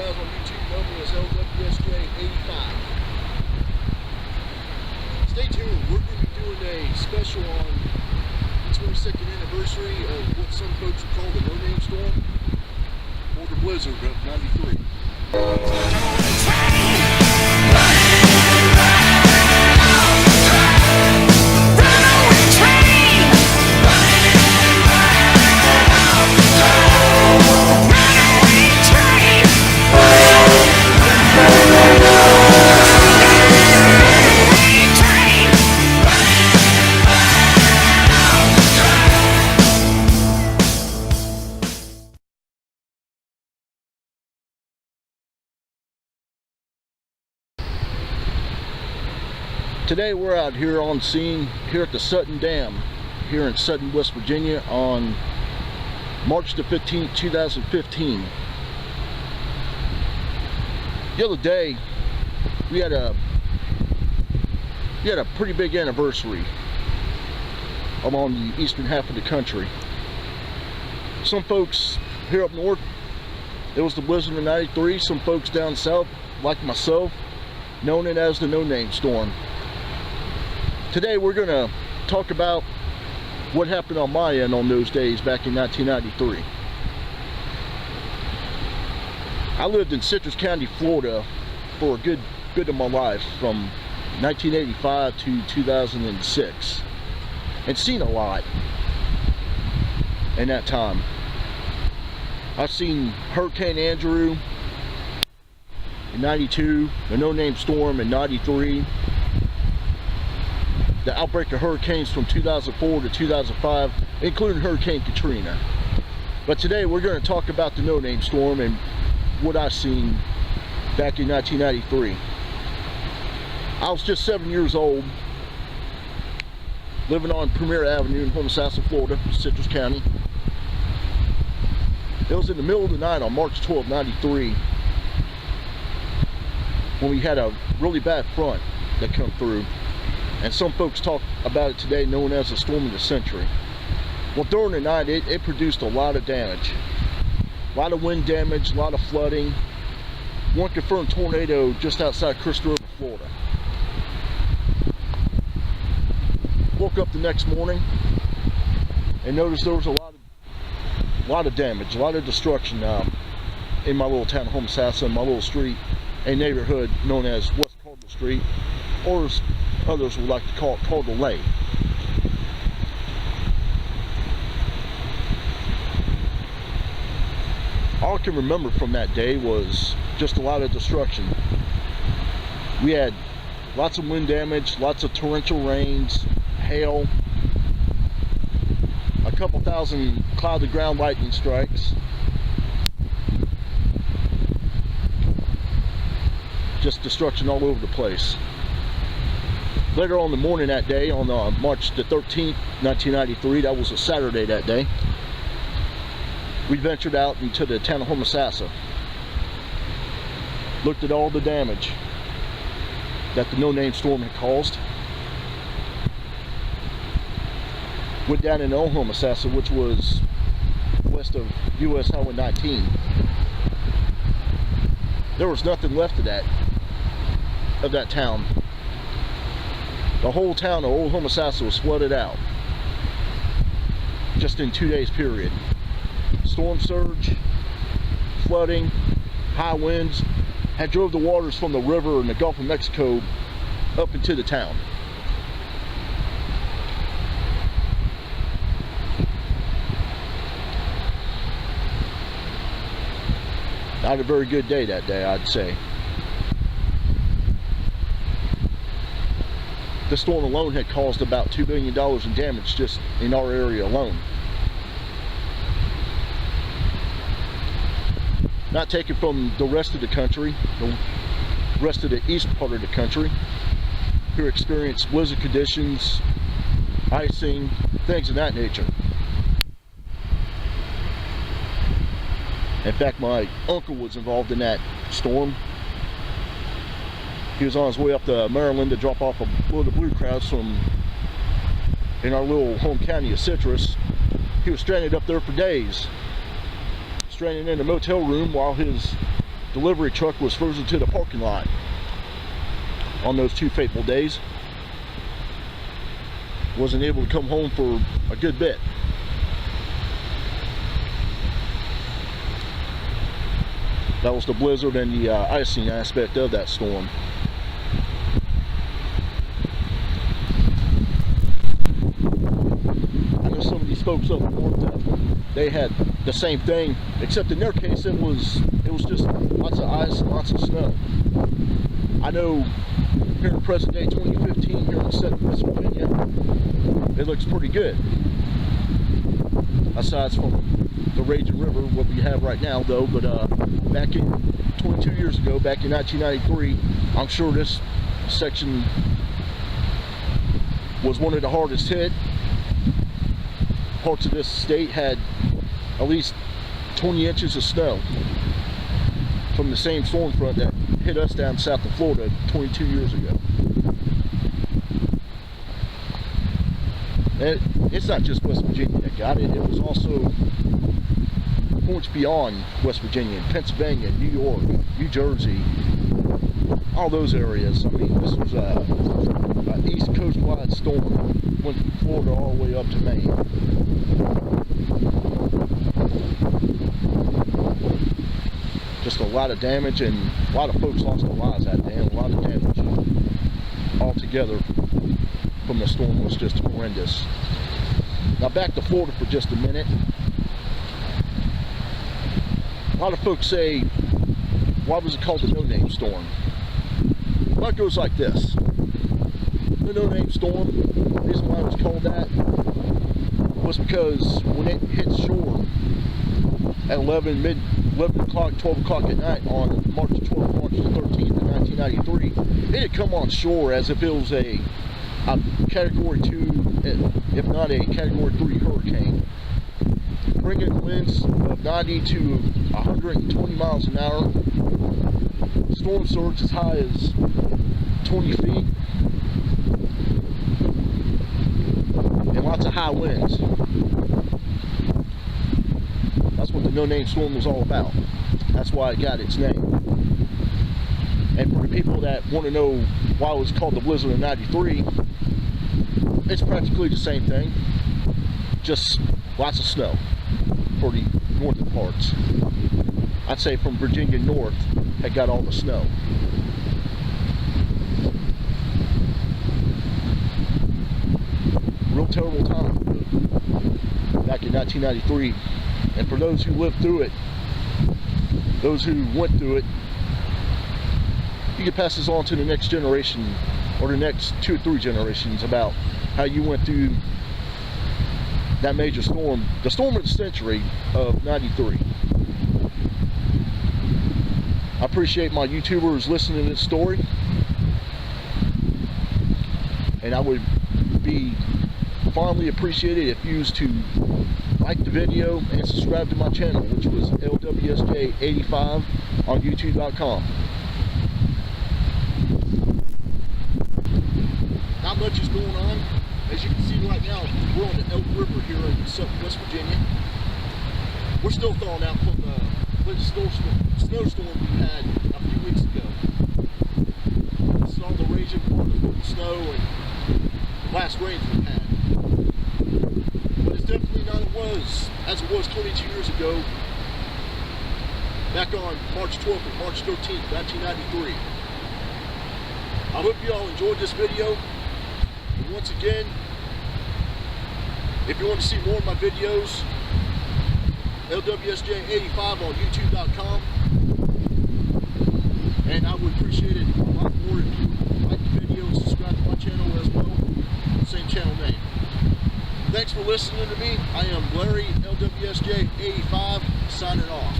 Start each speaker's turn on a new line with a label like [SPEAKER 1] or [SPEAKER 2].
[SPEAKER 1] guys on YouTube know me as LWSJ85. Stay tuned, we're going to be doing a special on the 22nd anniversary of what some folks call the no-name storm, or the blizzard of '93. Today we're out here on scene here at the Sutton Dam here in Sutton, West Virginia on March the 15th, 2015. The other day we had a pretty big anniversary along the eastern half of the country. Some folks here up north, it was the blizzard of '93. Some folks down south, like myself, known it as the no-name storm. Today we're going to talk about what happened on my end on those days back in 1993. I lived in Citrus County, Florida for a good bit of my life from 1985 to 2006 and seen a lot in that time. I've seen Hurricane Andrew in '92, the no-name storm in '93, the outbreak of hurricanes from 2004 to 2005, including Hurricane Katrina. But today we're going to talk about the no-name storm and what I've seen back in 1993. I was just 7 years old, living on Premier Avenue in Homosassa, Florida, Citrus County. It was in the middle of the night on March 12, '93, when we had a really bad front that come through. And some folks talk about it today known as the storm of the century. Well, during the night it produced a lot of damage. A lot of wind damage, a lot of flooding. One confirmed tornado just outside Crystal River, Florida. Woke up the next morning and noticed there was a lot of damage, a lot of destruction in my little town of Homosassa, in my little street and neighborhood known as West Cardinal Street, or as others would like to call it, Cardinal Lane. All I can remember from that day was just a lot of destruction. We had lots of wind damage, lots of torrential rains, hail, a couple thousand cloud to ground lightning strikes. Just destruction all over the place. Later on in the morning that day, on March the 13th, 1993, that was a Saturday that day, we ventured out into the town of Homosassa, looked at all the damage that the no-name storm had caused, went down into Old Homosassa, which was west of US Highway 19. There was nothing left of that town. The whole town of Old Homosassa was flooded out just in 2 days period. Storm surge, flooding, high winds had drove the waters from the river in the Gulf of Mexico up into the town. Not a very good day that day, I'd say. The storm alone had caused about $2 billion in damage just in our area alone. Not taken from the rest of the country, the rest of the east part of the country, who experienced blizzard conditions, icing, things of that nature. In fact, my uncle was involved in that storm. He was on his way up to Maryland to drop off a load of blue crowds in our little home county of Citrus. He was stranded up there for days, stranded in a motel room while his delivery truck was frozen to the parking lot on those 2 fateful days. Wasn't able to come home for a good bit. That was the blizzard and the icing aspect of that storm. I know some of these folks up north, they had the same thing, except in their case it was just lots of ice and lots of snow. I know here in present day 2015 here in Sutton, West Virginia, it looks pretty good. Aside from the raging river, what we have right now though, but back in 22 years ago, back in 1993, I'm sure this section was one of the hardest hit. Parts of this state had at least 20 inches of snow from the same storm front that hit us down south of Florida 22 years ago. And it's not just West Virginia that got it, it was also points beyond West Virginia, Pennsylvania, New York, New Jersey, all those areas. I mean, this was an East Coast wide storm, went from Florida all the way up to Maine. Just a lot of damage, and a lot of folks lost their lives that day, and a lot of damage altogether from the storm was just horrendous. Now back to Florida for just a minute. A lot of folks say, why was it called the no-name storm? Well, it goes like this. The no-name storm, the reason why it was called that was because when it hit shore at 11 o'clock, 12 o'clock at night on March 12th, March the 13th of 1993, it had come on shore as if it was a Category 2, if not a Category 3 hurricane, bringing winds of 90 to 120 miles an hour, storm surge as high as 20 feet, and lots of high winds. That's what the no-name storm was all about. That's why it got its name. And for the people that want to know why it was called the blizzard of '93, it's practically the same thing, just lots of snow for the northern parts. I'd say from Virginia north had got all the snow. Real terrible time back in 1993. And for those who lived through it, those who went through it, you can pass this on to the next generation or the next 2 or 3 generations about how you went through that major storm, the storm of the century of '93. I appreciate my YouTubers listening to this story, and I would be fondly appreciated if you used to like the video and subscribe to my channel, which was LWSJ85 on YouTube.com. Not much is going on. As you can see right now, we're on the Elk River here in Sutton, West Virginia. We're still thawing out from the snowstorm we had a few weeks ago. This is all the raging water from the snow and the last rains we've had. But it's definitely not as it was 22 years ago, back on March 12th and March 13th, 1993. I hope you all enjoyed this video. And once again, if you want to see more of my videos, LWSJ85 on YouTube.com. And I would appreciate it a lot more if you like the video and subscribe to my channel as well. Same channel name. Thanks for listening to me. I am Larry, LWSJ85, signing off.